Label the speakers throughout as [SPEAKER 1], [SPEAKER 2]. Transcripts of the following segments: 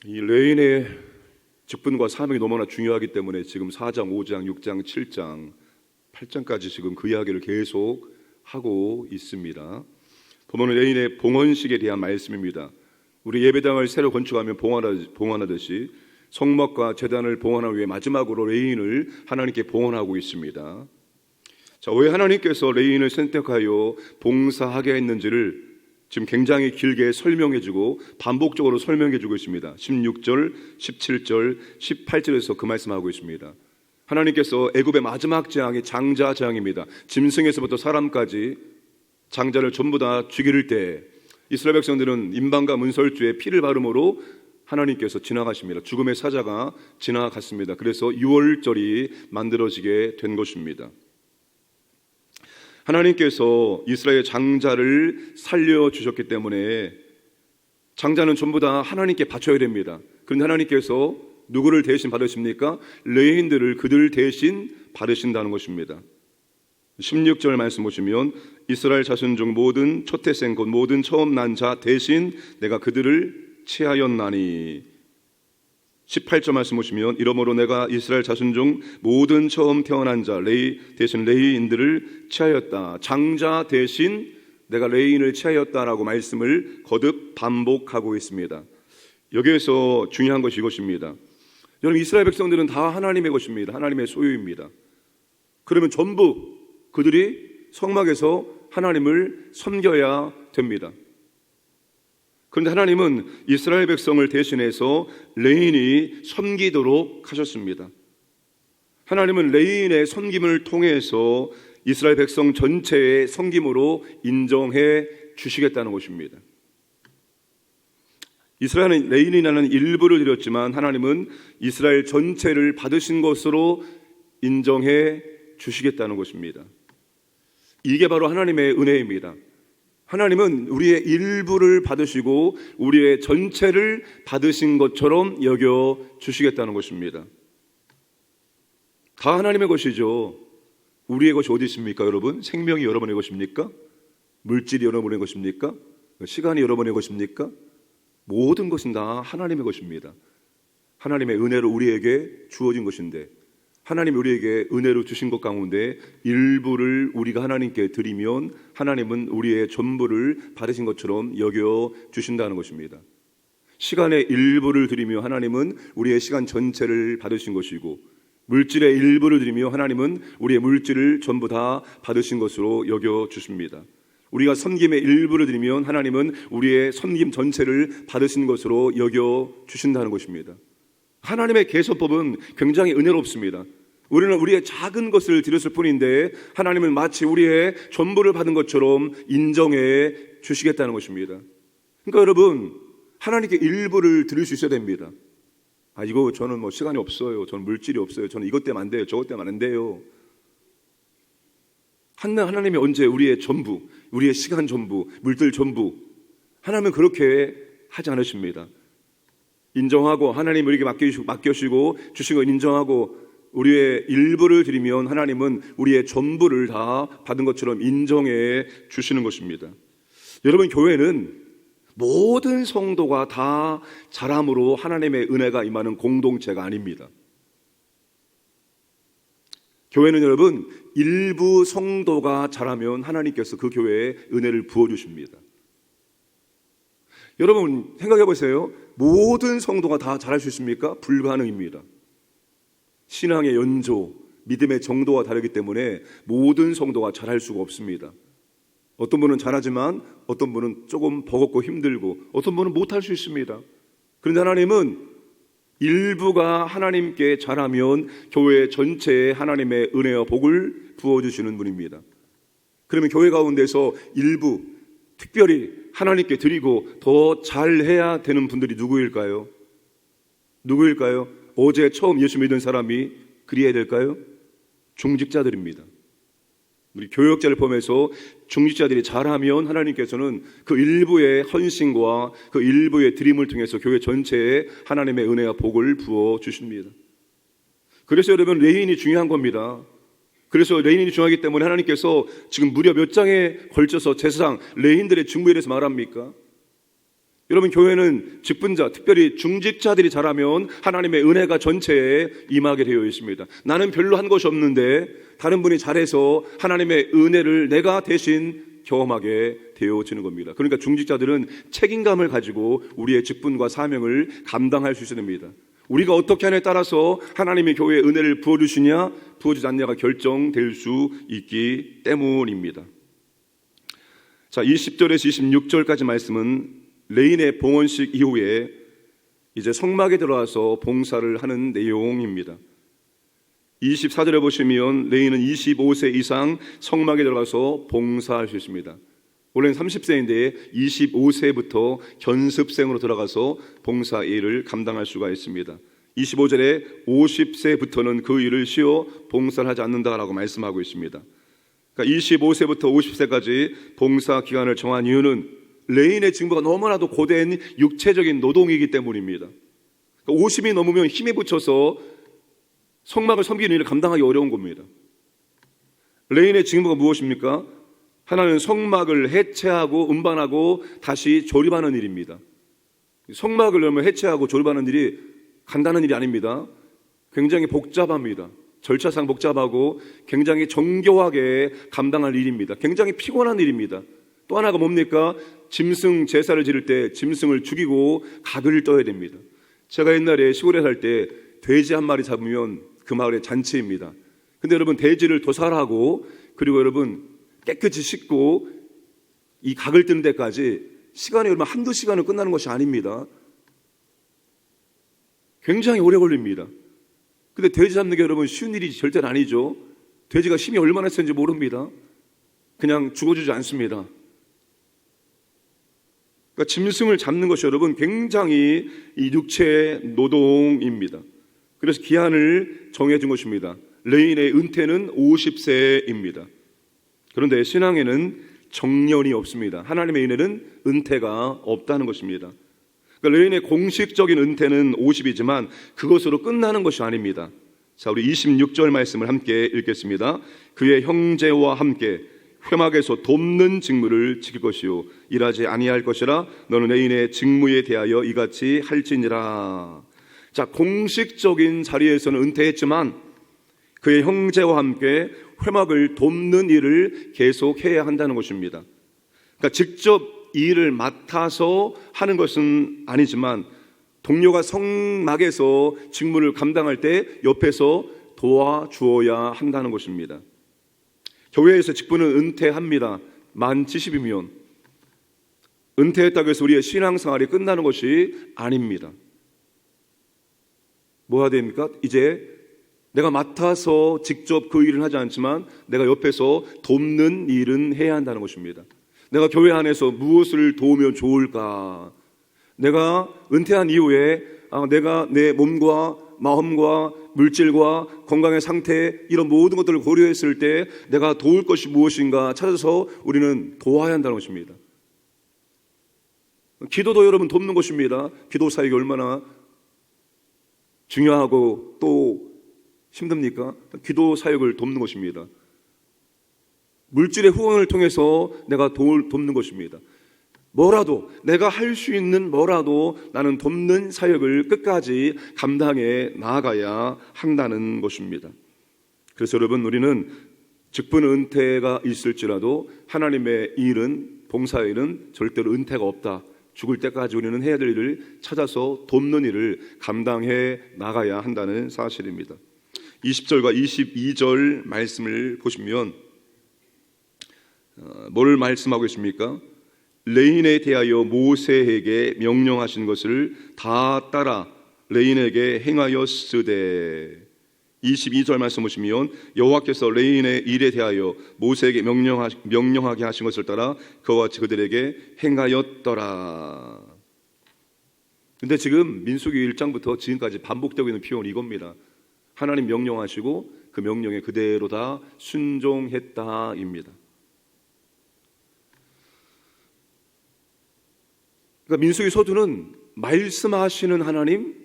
[SPEAKER 1] 이 레인의 직분과 사명이 너무나 중요하기 때문에 지금 4장, 5장, 6장, 7장, 8장까지 지금 그 이야기를 계속 하고 있습니다. 보면 레인의 봉헌식에 대한 말씀입니다. 우리 예배당을 새로 건축하면 봉헌하듯이 성막과 제단을 봉헌하기 위해 마지막으로 레인을 하나님께 봉헌하고 있습니다. 자, 왜 하나님께서 레인을 선택하여 봉사하게 했는지를 지금 굉장히 길게 설명해주고 반복적으로 설명해주고 있습니다. 16절, 17절, 18절에서 그 말씀하고 있습니다. 하나님께서 애굽의 마지막 재앙이 장자 재앙입니다. 짐승에서부터 사람까지 장자를 전부 다 죽일 때 이스라엘 백성들은 임방과 문설주에 피를 바름으로 하나님께서 지나가십니다. 죽음의 사자가 지나갔습니다. 그래서 유월절이 만들어지게 된 것입니다. 하나님께서 이스라엘 장자를 살려주셨기 때문에 장자는 전부 다 하나님께 바쳐야 됩니다. 그런데 하나님께서 누구를 대신 받으십니까? 레인들을 그들 대신 받으신다는 것입니다. 16절 말씀 보시면 이스라엘 자손 중 모든 초태생 곧 모든 처음 난 자 대신 내가 그들을 취하였나니. 18절 말씀 보시면 이러므로 내가 이스라엘 자손 중 모든 처음 태어난 자 대신 레위인들을 취하였다. 장자 대신 내가 레위인을 취하였다라고 말씀을 거듭 반복하고 있습니다. 여기에서 중요한 것이 이것입니다. 여러분, 이스라엘 백성들은 다 하나님의 것입니다. 하나님의 소유입니다. 그러면 전부 그들이 성막에서 하나님을 섬겨야 됩니다. 그런데 하나님은 이스라엘 백성을 대신해서 레인이 섬기도록 하셨습니다. 하나님은 레인의 섬김을 통해서 이스라엘 백성 전체의 섬김으로 인정해 주시겠다는 것입니다. 이스라엘은 레인이라는 일부를 드렸지만 하나님은 이스라엘 전체를 받으신 것으로 인정해 주시겠다는 것입니다. 이게 바로 하나님의 은혜입니다. 하나님은 우리의 일부를 받으시고 우리의 전체를 받으신 것처럼 여겨 주시겠다는 것입니다. 다 하나님의 것이죠. 우리의 것이 어디 있습니까, 여러분? 생명이 여러분의 것입니까? 물질이 여러분의 것입니까? 시간이 여러분의 것입니까? 모든 것은 다 하나님의 것입니다. 하나님의 은혜로 우리에게 주어진 것인데 하나님이 우리에게 은혜로 주신 것 가운데 일부를 우리가 하나님께 드리면 하나님은 우리의 전부를 받으신 것처럼 여겨 주신다는 것입니다. 시간의 일부를 드리며 하나님은 우리의 시간 전체를 받으신 것이고 물질의 일부를 드리며 하나님은 우리의 물질을 전부 다 받으신 것으로 여겨 주십니다. 우리가 섬김의 일부를 드리면 하나님은 우리의 섬김 전체를 받으신 것으로 여겨 주신다는 것입니다. 하나님의 계소법은 굉장히 은혜롭습니다. 우리는 우리의 작은 것을 드렸을 뿐인데 하나님은 마치 우리의 전부를 받은 것처럼 인정해 주시겠다는 것입니다. 그러니까 여러분, 하나님께 일부를 드릴 수 있어야 됩니다. 이거 저는 시간이 없어요. 저는 물질이 없어요. 저는 이것 때문에 안 돼요. 저것 때문에 안 돼요. 하나님이 언제 우리의 전부, 우리의 시간 전부, 물질 전부, 하나님은 그렇게 하지 않으십니다. 인정하고 하나님 우리에게 맡겨주시고 주신 걸 인정하고 우리의 일부를 드리면 하나님은 우리의 전부를 다 받은 것처럼 인정해 주시는 것입니다. 여러분, 교회는 모든 성도가 다 자람으로 하나님의 은혜가 임하는 공동체가 아닙니다. 교회는 여러분, 일부 성도가 자라면 하나님께서 그 교회에 은혜를 부어주십니다. 여러분, 생각해 보세요. 모든 성도가 다 잘할 수 있습니까? 불가능입니다. 신앙의 연조, 믿음의 정도가 다르기 때문에 모든 성도가 잘할 수가 없습니다. 어떤 분은 잘하지만 어떤 분은 조금 버겁고 힘들고 어떤 분은 못할 수 있습니다. 그런데 하나님은 일부가 하나님께 잘하면 교회 전체에 하나님의 은혜와 복을 부어주시는 분입니다. 그러면 교회 가운데서 일부 특별히 하나님께 드리고 더 잘해야 되는 분들이 누구일까요? 어제 처음 예수 믿은 사람이 그리해야 될까요? 중직자들입니다. 우리 교역자를 포함해서 중직자들이 잘하면 하나님께서는 그 일부의 헌신과 그 일부의 드림을 통해서 교회 전체에 하나님의 은혜와 복을 부어 주십니다. 그래서 여러분, 레인이 중요한 겁니다. 그래서 레인이 중요하기 때문에 하나님께서 지금 무려 몇 장에 걸쳐서 제사장 레인들의 중보에 대해서 말합니까? 여러분, 교회는 직분자, 특별히 중직자들이 잘하면 하나님의 은혜가 전체에 임하게 되어 있습니다. 나는 별로 한 것이 없는데 다른 분이 잘해서 하나님의 은혜를 내가 대신 경험하게 되어지는 겁니다. 그러니까 중직자들은 책임감을 가지고 우리의 직분과 사명을 감당할 수 있어야 됩니다. 우리가 어떻게 하냐에 따라서 하나님의 교회에 은혜를 부어주시냐 부어주지 않냐가 결정될 수 있기 때문입니다. 자, 20절에서 26절까지 말씀은 레인의 봉헌식 이후에 이제 성막에 들어와서 봉사를 하는 내용입니다. 24절에 보시면 레인은 25세 이상 성막에 들어가서 봉사할 수 있습니다. 원래는 30세인데 25세부터 견습생으로 들어가서 봉사 일을 감당할 수가 있습니다. 25절에 50세부터는 그 일을 쉬어 봉사를 하지 않는다라고 말씀하고 있습니다. 그러니까 25세부터 50세까지 봉사 기간을 정한 이유는 레인의 직무가 너무나도 고된 육체적인 노동이기 때문입니다. 그러니까 50이 넘으면 힘에 붙여서 성막을 섬기는 일을 감당하기 어려운 겁니다. 레인의 직무가 무엇입니까? 하나는 성막을 해체하고 운반하고 다시 조립하는 일입니다. 성막을 그러면 해체하고 조립하는 일이 간단한 일이 아닙니다. 굉장히 복잡합니다. 절차상 복잡하고 굉장히 정교하게 감당할 일입니다. 굉장히 피곤한 일입니다. 또 하나가 뭡니까? 짐승 제사를 지를 때 짐승을 죽이고 각을 떠야 됩니다. 제가 옛날에 시골에 살 때 돼지 한 마리 잡으면 그 마을의 잔치입니다. 근데 여러분, 돼지를 도살하고 그리고 여러분 깨끗이 씻고 이 각을 뜨는 데까지 시간이 여러분 한두 시간은 끝나는 것이 아닙니다. 굉장히 오래 걸립니다. 근데 돼지 잡는 게 여러분 쉬운 일이 절대는 아니죠. 돼지가 힘이 얼마나 센지 모릅니다. 그냥 죽어주지 않습니다. 그러니까 짐승을 잡는 것이 여러분 굉장히 이 육체의 노동입니다. 그래서 기한을 정해준 것입니다. 레인의 은퇴는 50세입니다. 그런데 신앙에는 정년이 없습니다. 하나님의 은혜는 은퇴가 없다는 것입니다. 그러니까 레인의 공식적인 은퇴는 50이지만 그것으로 끝나는 것이 아닙니다. 자, 우리 26절 말씀을 함께 읽겠습니다. 그의 형제와 함께 회막에서 돕는 직무를 지킬 것이요 일하지 아니할 것이라 너는 레인의 직무에 대하여 이같이 할지니라. 자, 공식적인 자리에서는 은퇴했지만 그의 형제와 함께 회막을 돕는 일을 계속해야 한다는 것입니다. 그러니까 직접 이 일을 맡아서 하는 것은 아니지만 동료가 성막에서 직무를 감당할 때 옆에서 도와주어야 한다는 것입니다. 교회에서 직분은 은퇴합니다. 만 70이면 은퇴했다고 해서 우리의 신앙생활이 끝나는 것이 아닙니다. 뭐 해야 됩니까? 이제 내가 맡아서 직접 그 일을 하지 않지만 내가 옆에서 돕는 일은 해야 한다는 것입니다. 내가 교회 안에서 무엇을 도우면 좋을까? 내가 은퇴한 이후에 내가 내 몸과 마음과 물질과 건강의 상태 이런 모든 것들을 고려했을 때 내가 도울 것이 무엇인가 찾아서 우리는 도와야 한다는 것입니다. 기도도 여러분 돕는 것입니다. 기도 사역이 얼마나 중요하고 또 힘듭니까? 기도 사역을 돕는 것입니다. 물질의 후원을 통해서 내가 돕는 것입니다. 뭐라도 내가 할 수 있는 뭐라도 나는 돕는 사역을 끝까지 감당해 나아가야 한다는 것입니다. 그래서 여러분, 우리는 직분 은퇴가 있을지라도 하나님의 일은, 봉사일은 절대로 은퇴가 없다. 죽을 때까지 우리는 해야 될 일을 찾아서 돕는 일을 감당해 나가야 한다는 사실입니다. 20절과 22절 말씀을 보시면 뭘 말씀하고 있습니까? 레인에 대하여 모세에게 명령하신 것을 다 따라 레인에게 행하였으되. 22절 말씀 보시면 여호와께서 레인의 일에 대하여 모세에게 명령하게 하신 것을 따라 그와 같이 그들에게 행하였더라. 근데 지금 민수기 1장부터 지금까지 반복되고 있는 표현이 이겁니다. 하나님 명령하시고 그 명령에 그대로 다 순종했다입니다. 그러니까 민수기 서두는 말씀하시는 하나님,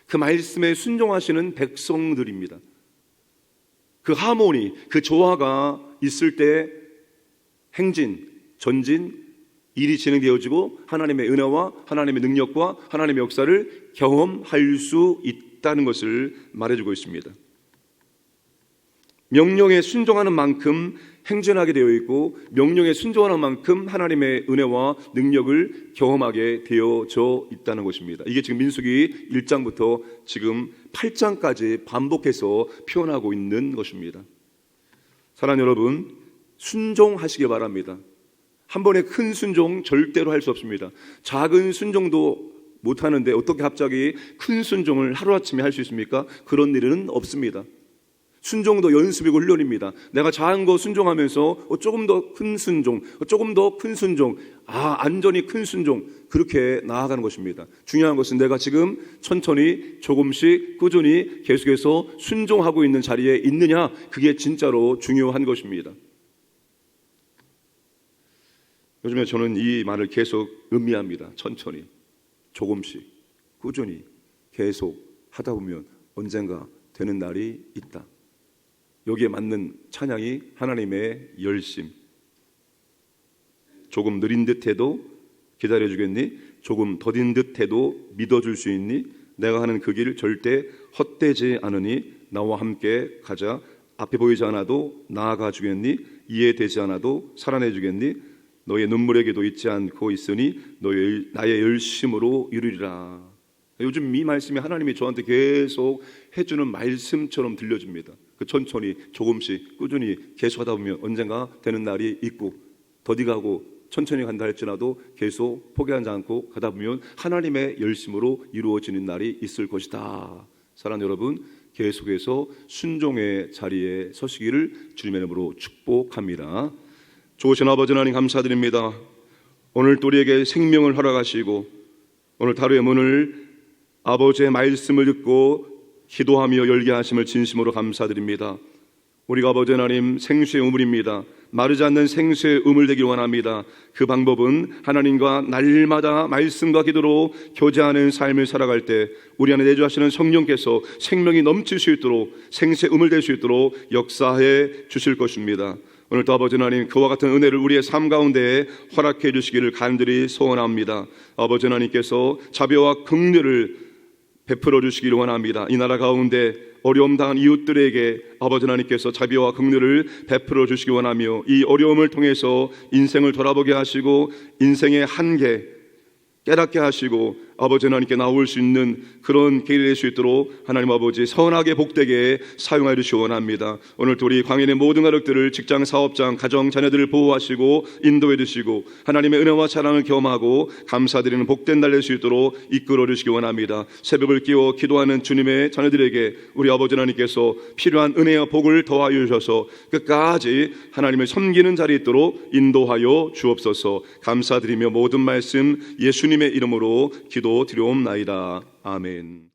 [SPEAKER 1] 그 말씀에 순종하시는 백성들입니다. 그 하모니, 그 조화가 있을 때 행진, 전진, 일이 진행되어지고 하나님의 은혜와 하나님의 능력과 하나님의 역사를 경험할 수 있다는 것을 말해주고 있습니다. 명령에 순종하는 만큼 행전하게 되어 있고 명령에 순종하는 만큼 하나님의 은혜와 능력을 경험하게 되어져 있다는 것입니다. 이게 지금 민수기 1장부터 지금 8장까지 반복해서 표현하고 있는 것입니다. 사랑하는 여러분, 순종하시기 바랍니다. 한 번의 큰 순종 절대로 할 수 없습니다. 작은 순종도 못하는데 어떻게 갑자기 큰 순종을 하루아침에 할 수 있습니까? 그런 일은 없습니다. 순종도 연습이고 훈련입니다. 내가 작은 거 순종하면서 조금 더 큰 순종, 조금 더 큰 순종, 안전히 큰 순종, 그렇게 나아가는 것입니다. 중요한 것은 내가 지금 천천히 조금씩 꾸준히 계속해서 순종하고 있는 자리에 있느냐, 그게 진짜로 중요한 것입니다. 요즘에 저는 이 말을 계속 음미합니다. 천천히, 조금씩, 꾸준히 계속 하다 보면 언젠가 되는 날이 있다. 여기에 맞는 찬양이 하나님의 열심. 조금 느린 듯해도 기다려주겠니? 조금 더딘 듯해도 믿어줄 수 있니? 내가 하는 그 길 절대 헛되지 않으니 나와 함께 가자. 앞에 보이지 않아도 나아가 주겠니? 이해되지 않아도 살아내 주겠니? 너의 눈물에게도 잊지 않고 있으니 나의 열심으로 이루리라. 요즘 이 말씀이 하나님이 저한테 계속 해주는 말씀처럼 들려집니다. 그 천천히 조금씩 꾸준히 계속 하다 보면 언젠가 되는 날이 있고, 더디 가고 천천히 간다 할지라도 계속 포기하지 않고 가다 보면 하나님의 열심으로 이루어지는 날이 있을 것이다. 사랑하는 여러분, 계속해서 순종의 자리에 서시기를 주님의 이름으로 축복합니다. 좋으신 아버지 하나님 감사드립니다. 오늘 또 우리에게 생명을 허락하시고 오늘 하루의 문을 아버지의 말씀을 듣고 기도하며 열게 하심을 진심으로 감사드립니다. 우리가 아버지 하나님 생수의 우물입니다. 마르지 않는 생수의 우물 되길 원합니다. 그 방법은 하나님과 날마다 말씀과 기도로 교제하는 삶을 살아갈 때 우리 안에 내주하시는 성령께서 생명이 넘칠 수 있도록 생수의 우물 될 수 있도록 역사해 주실 것입니다. 오늘도 아버지 하나님 그와 같은 은혜를 우리의 삶 가운데 허락해 주시기를 간절히 소원합니다. 아버지 하나님께서 자비와 긍휼을 베풀어 주시기를 원합니다. 이 나라 가운데 어려움 당한 이웃들에게 아버지 하나님께서 자비와 긍휼을 베풀어 주시기 원하며 이 어려움을 통해서 인생을 돌아보게 하시고 인생의 한계 깨닫게 하시고 아버지 하나님께 나올 수 있는 그런 길이 될 수 있도록 하나님 아버지 선하게 복되게 사용하여 주시기 원합니다. 오늘도 우리 광인의 모든 가족들을 직장, 사업장, 가정, 자녀들을 보호하시고 인도해 주시고 하나님의 은혜와 사랑을 경험하고 감사드리는 복된 날 될 수 있도록 이끌어 주시기 원합니다. 새벽을 깨워 기도하는 주님의 자녀들에게 우리 아버지 하나님께서 필요한 은혜와 복을 더하여 주셔서 끝까지 하나님을 섬기는 자리에 있도록 인도하여 주옵소서. 감사드리며 모든 말씀 예수님의 이름으로 기도드리옵나이다. 아멘.